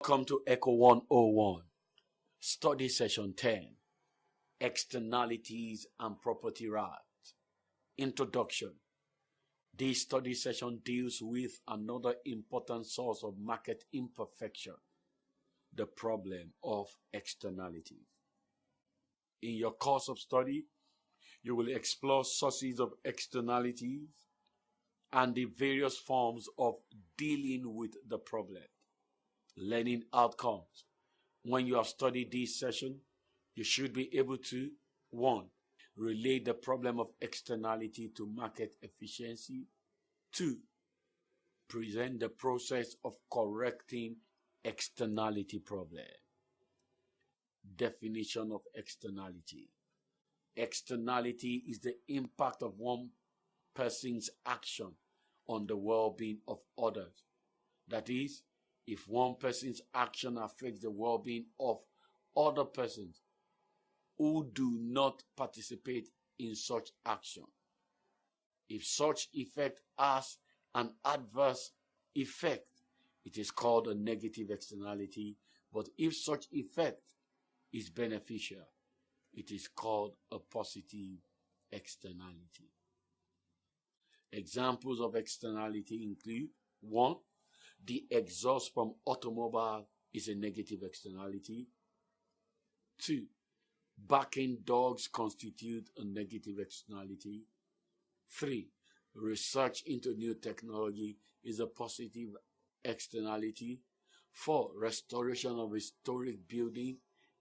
Welcome to Echo 101, Study Session 10, Externalities and Property Rights. Introduction. This study session deals with another important source of market imperfection, the problem of externalities. In your course of study, you will explore sources of externalities and the various forms of dealing with the problem. Learning outcomes. When you have studied this session, you should be able to 1. Relate the problem of externality to market efficiency. 2. Present the process of correcting externality problem. Definition of externality. Externality is the impact of one person's action on the well-being of others. That is, if one person's action affects the well-being of other persons who do not participate in such action. If such effect has an adverse effect, it is called a negative externality, but if such effect is beneficial, it is called a positive externality. Examples of externality include 1. The exhaust from automobile is a negative externality. 2. Barking dogs constitute a negative externality. 3. Research into new technology is a positive externality. 4. Restoration of historic building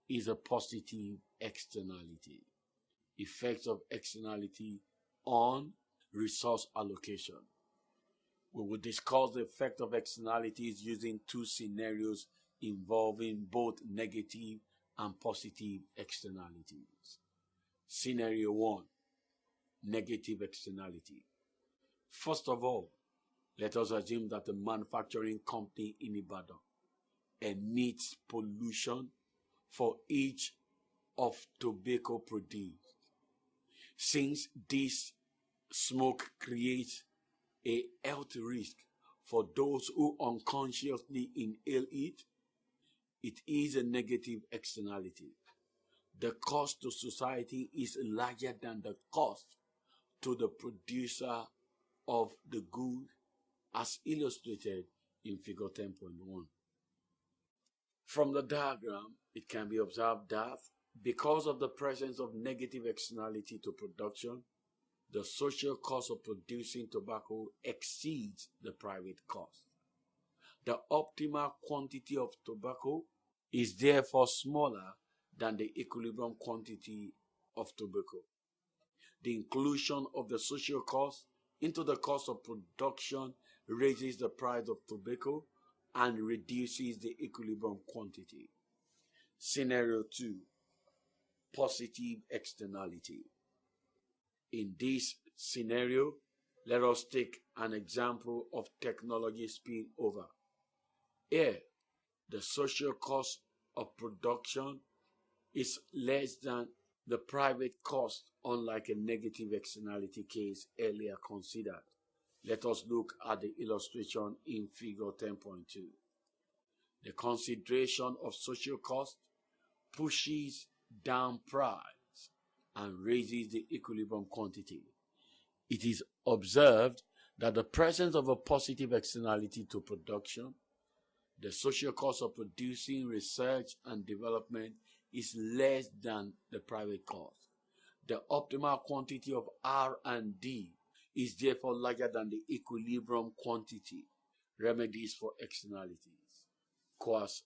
is a positive externality. Effects of externality on resource allocation. We will discuss the effect of externalities using two scenarios involving both negative and positive externalities. Scenario 1, negative externality. First of all, let us assume that the manufacturing company in Ibadan emits pollution for each of tobacco produced. Since this smoke creates a health risk for those who unconsciously inhale it, it is a negative externality. The cost to society is larger than the cost to the producer of the good, as illustrated in figure 10.1. From the diagram, it can be observed that because of the presence of negative externality to production, the social cost of producing tobacco exceeds the private cost. The optimal quantity of tobacco is therefore smaller than the equilibrium quantity of tobacco. The inclusion of the social cost into the cost of production raises the price of tobacco and reduces the equilibrium quantity. Scenario 2, positive externality. In this scenario, let us take an example of technology spillover. Here, the social cost of production is less than the private cost, unlike a negative externality case earlier considered. Let us look at the illustration in figure 10.2. The consideration of social cost pushes down price and raises the equilibrium quantity. It is observed that the presence of a positive externality to production, the social cost of producing research and development, is less than the private cost. The optimal quantity of R&D is therefore larger than the equilibrium quantity. Remedies for externalities. Coase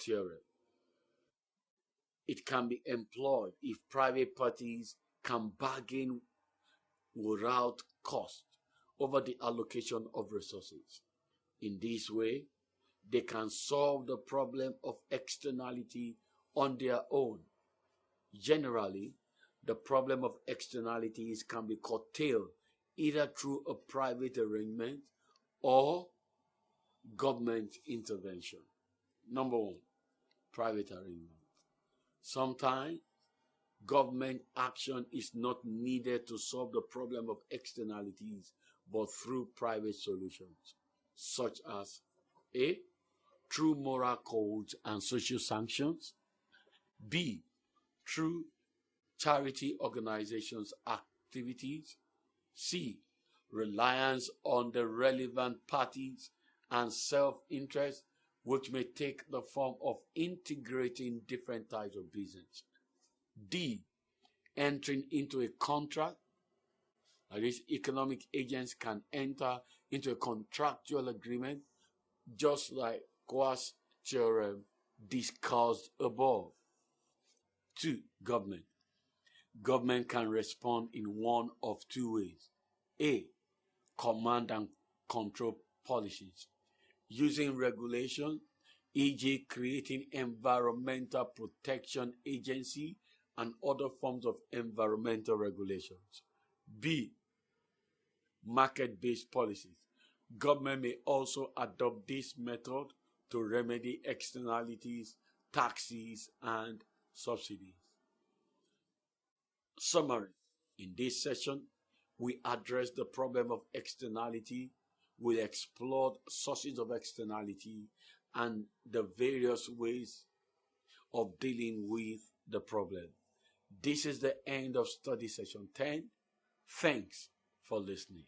theorem. It can be employed if private parties can bargain without cost over the allocation of resources. In this way, they can solve the problem of externality on their own. Generally, the problem of externalities can be curtailed either through a private arrangement or government intervention. Number 1, private arrangement. Sometimes, government action is not needed to solve the problem of externalities, but through private solutions, such as A. through moral codes and social sanctions. B, through charity organizations' activities. C, reliance on the relevant parties and self-interest, which may take the form of integrating different types of business. D, entering into a contract. These economic agents can enter into a contractual agreement, just like Quast theorem discussed above. 2, government. Government can respond in one of two ways. A, command and control policies, using regulation, e.g. creating environmental protection agency and other forms of environmental regulations. B, market-based policies. Government may also adopt this method to remedy externalities, taxes, and subsidies. Summary. In this session, we addressed the problem of externality. We explored sources of externality and the various ways of dealing with the problem. This is the end of study session 10. Thanks for listening.